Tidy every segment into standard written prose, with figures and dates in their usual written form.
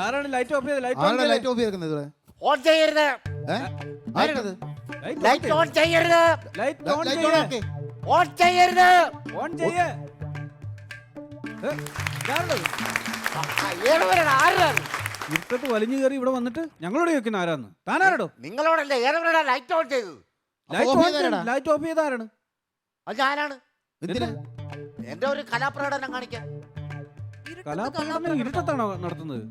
ആരാണ് light of ചെയ്ത് ആരുടെ ലൈറ്റ് ഓഫ് ചെയ്തേക്കുന്നത് ഇവിടെ? ഓൺ ചെയ്യരുത്. ആരുടേത്? ലൈറ്റ് ഓൺ ചെയ്യരുത്. ലൈറ്റ് ഓൺ ലൈറ്റ് ഓൺ ചെയ്യ്. ആക്കി. ഓൺ ചെയ്യരുത്. ഓൺ ചെയ്യ്. ഇതാരുടേത്? ഏതവരാണ്? ആരാണ്? ഇരുട്ടത്ത് വലിഞ്ഞു കയറി ഇവിടെ വന്നിട്ട് ഞങ്ങളോട് ചോദിക്കുന്ന ആരാന്ന്? താനാരടോ? നിങ്ങളോടല്ലേ ഏതവരാണ് ലൈറ്റ് ഓൺ ചെയ്തത്? ലൈറ്റ് ഓഫ് ഓൺ ചെയ്തതാരാ? ലൈറ്റ് ഓഫ് ചെയ്ത ആരാണ്? അത് ഞാനാണ്. എന്തിനാ? എന്റെ ഒരു കലാപ്രകടനം കാണിക്കാൻ. കലാപ്രകടനം ഇരുട്ടത്താണോ നടത്തുന്നത്?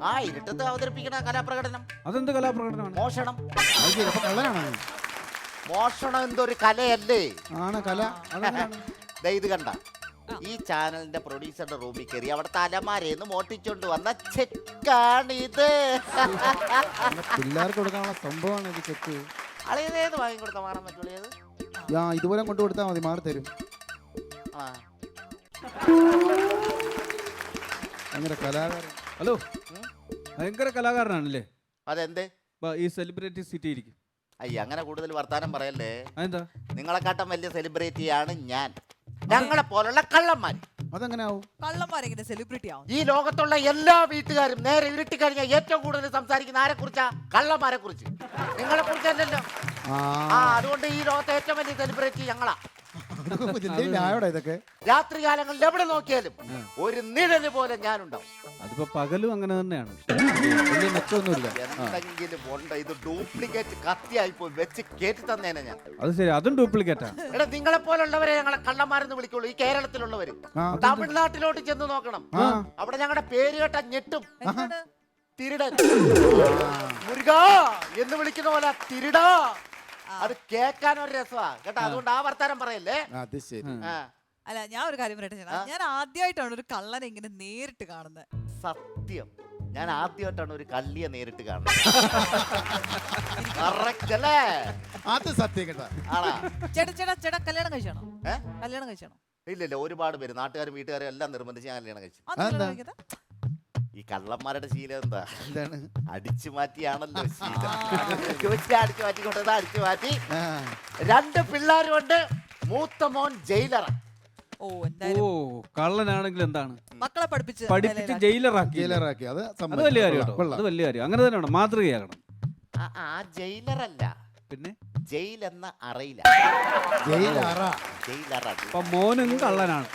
ആ ഇരുട്ടത്ത് അവതരിപ്പിക്കുന്ന കലാപ്രകടനം. അതെന്ത് കലാപ്രകടനമാണ്? മോഷണം. അത് ശരി, അപ്പൊ കള്ളനാണോ നീ? മോഷണം എന്തൊരു കലയല്ലേ? ആണ് കല. ദേ ഇത് കണ്ട, ഈ ചാനലിന്റെ പ്രൊഡ്യൂസറുടെ റൂമിൽ കയറി അവിടെ തലമാരേന്ന് മോട്ടിച്ചോണ്ട് വന്ന ചെക്കാണിത്. പിള്ളേർക്ക് കൊടുക്കാനുള്ള സംഭവമാണ് ഇത്. ചെക്ക് അളിയതേത് വാങ്ങിക്കൊടുത്ത മാറാൻ പറ്റുള്ളത്? ഇതുപോലെ കൊണ്ടുകൊടുത്താൽ മതി, മാറി തരും. ആ അങ്ങനെ കലാകാരൻ. ഹലോ, ഭയങ്കര കലാകാരനാണല്ലേ? അതെന്തേ? ഈ സെലിബ്രിറ്റി സിറ്റി ഇരിക്കും. അയ്യ അങ്ങനെ കൂടുതൽ വർത്താനം പറയല്ലേ. അതെന്താ? നിങ്ങളെക്കാട്ടും വലിയ സെലിബ്രിറ്റിയാണ് ഞാൻ. ഞങ്ങളെ പോലുള്ള കള്ളന്മാർ. അതെങ്ങനെ ആവും? കള്ളന്മാരെങ്ങനെ സെലിബ്രിറ്റി ആവും? ഈ ലോകത്തുള്ള എല്ലാ വീട്ടുകാരും നേരെ ഇരുട്ടി കഴിഞ്ഞാൽ ഏറ്റവും കൂടുതൽ സംസാരിക്കുന്ന ആരെ കുറിച്ചാ? കള്ളന്മാരെ കുറിച്ച്. നിങ്ങളെ കുറിച്ചല്ലല്ലോ. അതുകൊണ്ട് ഈ ലോകത്തെ ഏറ്റവും വലിയ സെലിബ്രിറ്റി ഞങ്ങളാ. ഇതൊക്കെ രാത്രി കാലങ്ങളിൽ എവിടെ നോക്കിയാലും ഒരു നിഴല് പോലെ ഞാനുണ്ടാവും. അതിപ്പോ പകലും അങ്ങനെ തന്നെയാണ്. വലിയ മെച്ചമൊന്നുമില്ല. എന്തെങ്കിലും ഉണ്ട്. ഇത് ഡ്യൂപ്ലിക്കേറ്റ് കത്തിയായി പോയി വെച്ച് കേട്ടി തന്നേനെ ഞാൻ. അത് ശരി, അതും ഡ്യൂപ്ലിക്കേറ്റാ. എടാ നിങ്ങളെ പോലുള്ളവരെ ഞങ്ങളെ കള്ളന്മാരെന്ന് വിളിക്കുള്ളൂ. ഈ കേരളത്തിലുള്ളവര്. തമിഴ്നാട്ടിലോട്ട് ചെന്ന് നോക്കണം. അവിടെ ഞങ്ങളുടെ പേര് കേട്ടാ ഞെട്ടും. തിരുടൻ. മുരുകാ എന്ന് വിളിക്കുന്ന പോലെ തിരുടാ. അത് കേൾക്കാൻ ഒരു രസമാ കേട്ടോ. അതുകൊണ്ട് ആ വർത്താനം പറയല്ലേ. അത് ശരി. അല്ല, ഞാൻ ഒരു കാര്യം പറയട്ടെ. ഞാൻ ആദ്യമായിട്ടാണ് ഒരു കള്ളനെ ഇങ്ങനെ നേരിട്ട് കാണുന്നത്. സത്യം, ഞാൻ ആദ്യമായിട്ടാണ് ഒരു കള്ളിയെ നേരിട്ട് കാണുന്നത്. കറക്റ്റ് അല്ലേ? അത് സത്യം കേട്ടാ. ആണാ? ചേട്ടാ കല്യാണം കഴിച്ചാണോ? കല്യാണം കഴിച്ചാണോ? ഇല്ല, ഒരുപാട് പേര് നാട്ടുകാരും വീട്ടുകാരും എല്ലാം നിർബന്ധിച്ച് ഞാൻ കല്യാണം കഴിച്ചു. ഈ കള്ളന്മാരുടെ ശീലം എന്താ? എന്താണ്? അടിച്ചു മാറ്റിയാണല്ലോ ശീലം. അടിച്ചു മാറ്റിക്കൊണ്ടത് അടിച്ചു മാറ്റി. 2 പിള്ളേരുണ്ട്. മൂത്ത മോൻ ജയിലറ. ഓ, കള്ളനാണെങ്കിൽ എന്താണ്? മക്കളെ പഠിപ്പിച്ച് ജയിലറാക്കി. അത് വലിയ കാര്യം കേട്ടോ. അത് വലിയ കാര്യം. അങ്ങനെ തന്നെ വേണം, മാതൃകയാകണം. ആ ജയിലറല്ല, പിന്നെ ജയിൽ എന്ന അറയില. അപ്പൊ മോനും കള്ളനാണ്.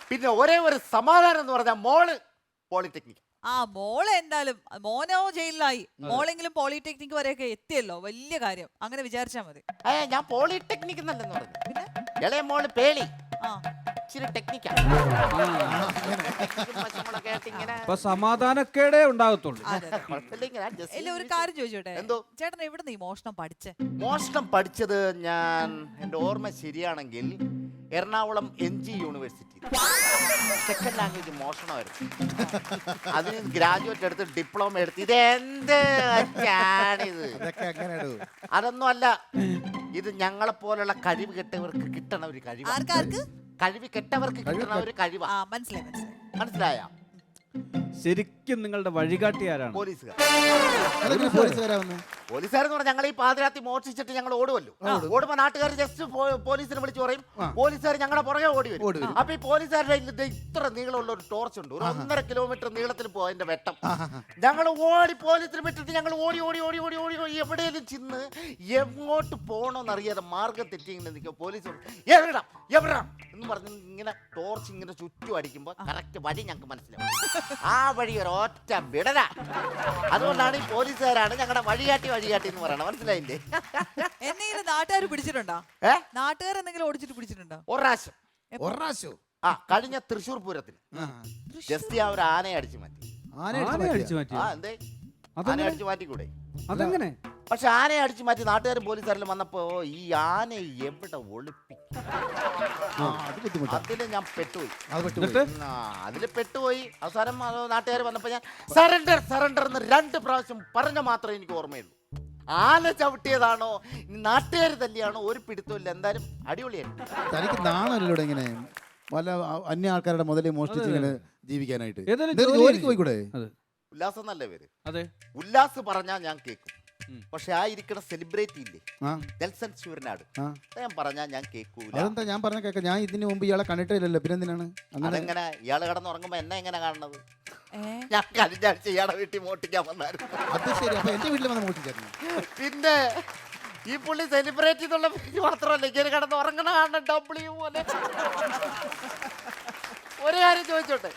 പിന്നെ ഒരേ ഒരു സമാധാനം എന്ന് പറഞ്ഞാൽ മോള് പോളിടെക്നിക്. മോളെ എന്തായാലും മോനോ ജയിലിലായി, മോളെങ്കിലും പോളിടെക്നിക് വരെയൊക്കെ എത്തിയല്ലോ. വലിയ കാര്യം. അങ്ങനെ വിചാരിച്ചാ മതി. ഞാൻ പോളിടെക്നിക് എന്നല്ലെന്ന് പറഞ്ഞു. പിന്നെ ഇളയ മോള് പേളി. ഇച്ചിരി ടെക്നിക്കാണ്. സമാധാനക്കേടേ ഉണ്ടാകത്തുള്ളൂ. ഒരു കാര്യം ചോദിച്ചോട്ടെ, എന്തോ ചേട്ടൻ എവിടെ നീ മോഷണം പഠിച്ചേ? മോഷണം പഠിച്ചത് ഞാൻ, എന്റെ ഓർമ്മ ശരിയാണെങ്കിൽ Ernakulam NG university. Second language മോഷണമായിരുന്നു. അതിന് ഗ്രാജുവേറ്റ് എടുത്ത് ഡിപ്ലോമ എടുത്ത്. ഇതെന്ത് അതൊന്നും അല്ല. ഇത് ഞങ്ങളെ പോലുള്ള കഴിവ് കെട്ടവർക്ക് കിട്ടണ ഒരു കഴിവ്. കഴിവ് കെട്ടവർക്ക് കിട്ടണ ഒരു കഴിവാ. മനസ്സിലായ? ശരിക്കും നിങ്ങളുടെ വഴികാട്ടി ആരാണ്? പോലീസുകാരെന്ന് പറഞ്ഞാൽ ഞങ്ങൾ ഈ പാതിരാത്രി മോഷിച്ചിട്ട് ഞങ്ങൾ ഓടുമല്ലോ. ഓടുമ്പോ നാട്ടുകാർ ജസ്റ്റ് പോലീസിനെ വിളിച്ച് പറയും. പോലീസുകാർ ഞങ്ങളുടെ പുറകെ ഓടി വരും. അപ്പൊ ഈ പോലീസുകാരുടെ ഇത്ര നീളമുള്ള ഒരു ടോർച്ച് ഉണ്ട്. ഒരു 1.5 കിലോമീറ്റർ നീളത്തിൽ പോകും അതിന്റെ വെട്ടം. ഞങ്ങൾ ഓടി പോലീസിനെ വിട്ടിട്ട് ഞങ്ങൾ ഓടി ഓടി ഓടി ഓടി ഓടി ഓടി എവിടെയെങ്കിലും ചെന്ന് എങ്ങോട്ട് പോകണമെന്നറിയാതെ മാർഗം തെറ്റി ഇങ്ങനെ നിൽക്കും. പോലീസ് എവിടാം എവിടാം എന്ന് പറഞ്ഞ് ഇങ്ങനെ ടോർച്ച് ഇങ്ങനെ ചുറ്റും അടിക്കുമ്പോ കറക്റ്റ് വഴി ഞങ്ങൾക്ക് മനസ്സിലാവും. ആ വഴി ഒരു ഒറ്റ വിടല. അതുകൊണ്ടാണ് ഈ പോലീസുകാരാണ് ഞങ്ങളുടെ വഴികാട്ടി എന്ന് പറയണത്. മനസ്സിലായില്ലേ? എന്തെങ്കിലും നാട്ടുകാർ പിടിച്ചിട്ടുണ്ടോ? നാട്ടുകാർ എന്തെങ്കിലും ഓടിച്ചിട്ട് പിടിച്ചിട്ടുണ്ടോ? ഒറാശോ. കഴിഞ്ഞ തൃശ്ശൂർ പൂരത്തിന് ജസ്റ്റ് ആ ഒരു ആനയെ അടിച്ചു മാറ്റി. എന്തേ ആനയെ അടിച്ചു മാറ്റിക്കൂടെ? അതെങ്ങനെ? പക്ഷെ ആനയെ അടിച്ചു മാറ്റി നാട്ടുകാരും പോലീസുകാരെല്ലാം വന്നപ്പോ ഈ ആനയെ എവിടെ ഒളിപ്പിക്കും? അതില് ഞാൻ പെട്ടുപോയി. അതില് പെട്ടുപോയി. അവസാനം നാട്ടുകാർ വന്നപ്പോ ഞാൻ സറണ്ടർ എന്ന് 2 പ്രാവശ്യം പറഞ്ഞ മാത്രമേ എനിക്ക് ഓർമ്മയുള്ളൂ. ആന ചവിട്ടിയതാണോ നാട്ടുകാർ തന്നെയാണോ ഒരു പിടുത്തമില്ല. എന്തായാലും അടിപൊളിയായിരുന്നു. തനിക്ക് നാണല്ലോ ഇങ്ങനെ വല്ല അന്യ ആൾക്കാരുടെ മുതലേ മോഷ്ടിച്ച് ഇങ്ങനെ ജീവിക്കാനായിട്ട്. ജോലിക്ക് പോയിക്കൂടെ? ഉല്ലാസം നല്ല പേര്. അതെ, ഉല്ലാസ് പറഞ്ഞാൽ ഞാൻ കേൾക്കും. പക്ഷെ ആ ഇരിക്കുന്ന സെലിബ്രിറ്റി ഇല്ലേ ആ നെൽസൺ സൂര്യനാട് ആ ഞാൻ പറഞ്ഞാൽ ഞാൻ കേൾക്കൂല. അതെന്താ ഞാൻ പറഞ്ഞ കേൾക്കാം. ഞാൻ ഇതിന് മുമ്പ് ഇയാളെ കണ്ടിട്ടില്ലല്ലോ, പിന്നെ എന്തിനാണ് അങ്ങനെ? അതെങ്ങനെ ഇയാള് കിടന്നുറങ്ങുമ്പോ എന്നെ എങ്ങനെ കാണുന്നത്? ഏ? ഞാൻ കഴിഞ്ഞ ആഴ്ച ഇയാളെ വീട്ടിൽ മോട്ടിക്കാൻ വന്നായിരുന്നു. അത് ശരി. അപ്പൊ എന്റെ വീട്ടിൽ വന്ന് മോട്ടിച്ചായിരുന്നു. പിന്നെ ഈ പുള്ളി സെലിബ്രേറ്റ് എന്നുള്ള പേര് മാത്രമല്ല ഇങ്ങനെ കിടന്ന് ഉറങ്ങണ കാണണം ഡബ്ല്യു പോലെ. ഒരു കാര്യം ചോദിച്ചോട്ടെ,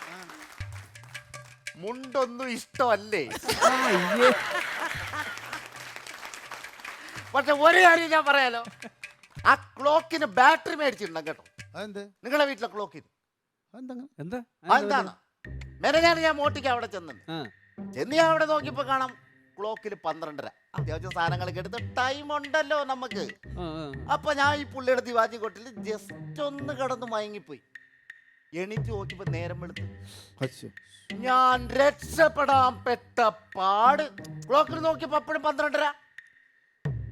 മുണ്ടൊന്നും ഇഷ്ടമല്ലേ? പക്ഷെ ഒരു കാര്യം ഞാൻ പറയാലോ, ആ ക്ലോക്കിന് ബാറ്ററി മേടിച്ചിട്ടുണ്ടോ കേട്ടോ? അതെന്ത്? നിങ്ങളെ വീട്ടിലെ ക്ലോക്കിന് അതെന്താ? എന്താ അതെന്താണ്? മെനഞ്ഞാണ് ഞാൻ മോട്ടിക്ക് അവിടെ ചെന്നത്. ചെന്ന് ഞാൻ അവിടെ നോക്കിയപ്പോ കാണാം ക്ലോക്കിൽ 12:30. അത്യാവശ്യം സാധനങ്ങളൊക്കെ എടുത്ത് ടൈം ഉണ്ടല്ലോ നമുക്ക്. അപ്പൊ ഞാൻ ഈ പുള്ളിയുടെ ദിവാജി കൊട്ടിൽ ജസ്റ്റ് ഒന്ന് കിടന്ന് മയങ്ങിപ്പോയി. എണീറ്റ് നോക്കിയപ്പോ നേരം വെളുത്ത്. അച്ഛോ. ഞാൻ രക്ഷപ്പെടാൻ പെട്ട പാട്. ക്ലോക്കിൽ നോക്കിയപ്പോ അപ്പോഴും 12:30.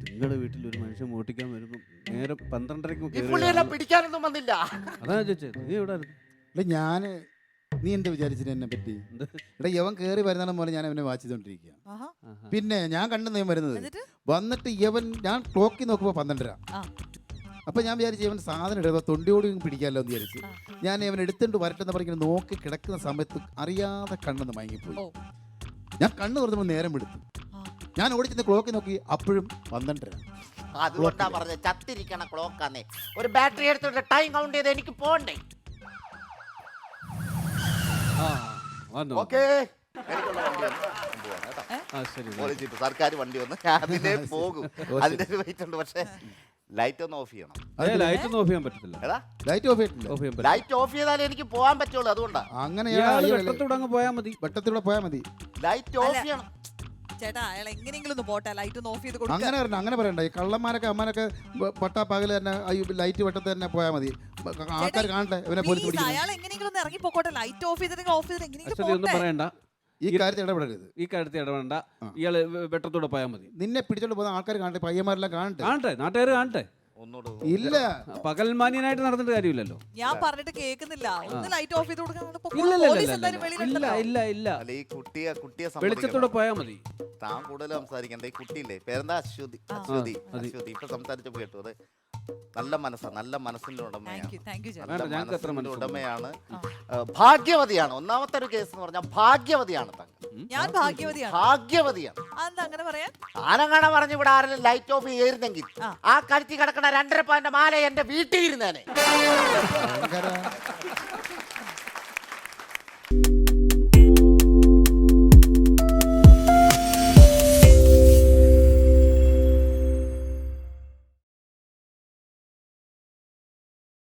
നിങ്ങളുടെ വീട്ടിൽ ഒരു മനുഷ്യൻ മോട്ടിക്കാൻ വരുമ്പോ നേരെ 12:30 ഈ പുള്ളിയെല്ലാം പിടിക്കാനൊന്നും വന്നില്ല. അതാ ചോദിച്ചത്, നീ എവിടെ ഞാന് നീ എന്താ വിചാരിച്ചിട്ട് എന്നെ പറ്റി? എടാ യവൻ കയറി വരുന്ന പോലെ ഞാൻ അവനെ വാച്ച് ചെയ്തോണ്ടിരിക്കുക. ആഹാ. പിന്നെ ഞാൻ കണ്ടു ഞാൻ വരുന്നത് എന്നിട്ട്? വന്നിട്ട് യവൻ ഞാൻ ക്ലോക്കിൽ നോക്കുമ്പോ 12:30. ആ. അപ്പൊ ഞാൻ വിചാരിച്ചു ഇവൻ സാധനം എടുക്കുക തൊണ്ടിയോടി പിടിക്കാമല്ലോ എന്ന് വിചാരിച്ചു. ഞാൻ ഇവൻ എടുത്തുകൊണ്ട് വരട്ടെന്ന് പറഞ്ഞ് നോക്കി കിടക്കുന്ന സമയത്ത് അറിയാതെ കണ്ണെന്ന് മയങ്ങിപ്പോയി. ഓ. ഞാൻ കണ്ണ് തുറന്നപ്പോൾ നേരം എടുത്തു. ആ. ഞാൻ ഓടിച്ചെന്ന് ക്ലോക്കിൽ നോക്കി, അപ്പോഴും 12:30. അതുകൊണ്ടാ പറഞ്ഞത് ചത്തിരിക്കണ ക്ലോക്കാന്നേ. ഒരു ബാറ്ററി എടുത്തോണ്ട് ടൈം കൗണ്ട് ചെയ്ത് എനിക്ക് പോണ്ടേ? ഓക്കേ, എനിക്കുള്ള വണ്ടി വന്ന് കൊണ്ടുപോകാം കേട്ടോ. ശരി. പോലീസ് ജീപ്പ് സർക്കാർ വണ്ടി വന്ന് അതിലേ പോകും. അതിന്റെ ഒരു വെയിറ്റ് ഉണ്ട്. പക്ഷെ ലൈറ്റ് ഒന്ന് ഓഫ് ചെയ്യണം. ലൈറ്റ് ഒന്നും ഓഫ് ചെയ്യാൻ പറ്റത്തില്ല. ഏതാ ലൈറ്റ് ഓഫ് ചെയ്തിട്ടില്ല. ഓഫ് ചെയ്യാൻ പറ്റില്ല. ലൈറ്റ് ഓഫ് ചെയ്താലേ എനിക്ക് പോകാൻ പറ്റുള്ളൂ. അതുകൊണ്ടാ അങ്ങനെയാണ്. വെട്ടത്തൂടെ അങ്ങ് പോയാൽ മതി. വെട്ടത്തിലൂടെ പോയാൽ മതി. ലൈറ്റ് ഓഫ് ചെയ്യണം. ചേട്ടാ അയാൾ എങ്ങനെയെങ്കിലും ഒന്ന് പോട്ടെ, ലൈറ്റ് ഒന്ന് ഓഫ് ചെയ്ത് കൊടുക്കുക. അങ്ങനെ പറഞ്ഞ അങ്ങനെ പറയണ്ട. ഈ കള്ളന്മാരൊക്കെ അമ്മനൊക്കെ പട്ടാ പകല് തന്നെ ലൈറ്റ് വെട്ടത്തിൽ തന്നെ പോയാൽ മതി. ആൾക്കാർ കാണട്ടെ ഇവനെ പോലീസ് Please, പിടിക്കുന്നു. അയാൾ എങ്ങനെയെങ്കിലും ഒന്ന് ഇറങ്ങി പോട്ടെ. ലൈറ്റ് ഓഫ് ചെയ്തിട്ട് ഓഫ് ചെയ്തിട്ട് എങ്ങനെയെങ്കിലും അശ്വതി ഒന്നും പോട്ടെ. പറയണ്ട. ഈ കാര്യത്തിൽ ഇടപെടരുത്. ഈ കാര്യത്തിൽ ഇടപെടണ്ട. ഇയാള് വെട്ടത്തൂടെ പോയാൽ മതി. നിന്നെ പിടിച്ചോണ്ട് പോകുന്ന ആൾക്കാർ കാണട്ടെ, പയ്യന്മാരെല്ലാം കാണട്ടെ. കാണട്ടെ, നാട്ടുകാർ കാണട്ടെ. ഒന്നുകൂടെ ഇല്ല, പകൽമാന്യനായിട്ട് നടന്നിട്ട് കാര്യമില്ലല്ലോ. ഞാൻ പറഞ്ഞിട്ട് കേൾക്കുന്നില്ല. ഒന്ന് ലൈറ്റ് ഓഫ് ചെയ്ത് കൊടുക്കാൻ ഇല്ല പോലീസ് എന്തായാലും വെളിയിലുണ്ടല്ലോ. ഇല്ല ഇല്ല. അല്ല ഈ കുട്ടിയെ വെളിച്ചത്തൂടെ പോയാൽ മതി. താൻ കൂടുതൽ സംസാരിക്കണ്ട. ഈ കുട്ടിയില്ലേ, പേരെന്താ? അശ്വതി. ഇപ്പൊ സംസാരിച്ചപ്പോ കേട്ടു. അത് നല്ല മനസ്സാ, നല്ല മനസ്സിന്റെ ഉടമയാണ്. താങ്ക് യു ചേട്ടാ. നല്ല ഞങ്ങൾക്ക് എത്ര മനസ്സിന്റെ മനസ്സുണ്ട്? ഉടമയാണ്. ഭാഗ്യവതിയാണ്. ഒന്നാമത്തെ ഒരു കേസ് എന്ന് പറഞ്ഞാൽ ഭാഗ്യവതിയാണ്. താങ്കൾ ഞാൻ ഭാഗ്യവതിയാണ്. ഭാഗ്യവതിയാണ്. അതെന്താ അങ്ങനെ പറയാൻ? ആനങ്ങാണ പറഞ്ഞു ഇവിടെ ആരെങ്കിലും ലൈറ്റ് ഓഫ് ചെയ്തിരുന്നെങ്കിൽ ആ കഴുത്തി കിടക്കണ 2.5 പവന്റെ മാല എന്റെ വീട്ടിൽ ഇരുന്നേനെ.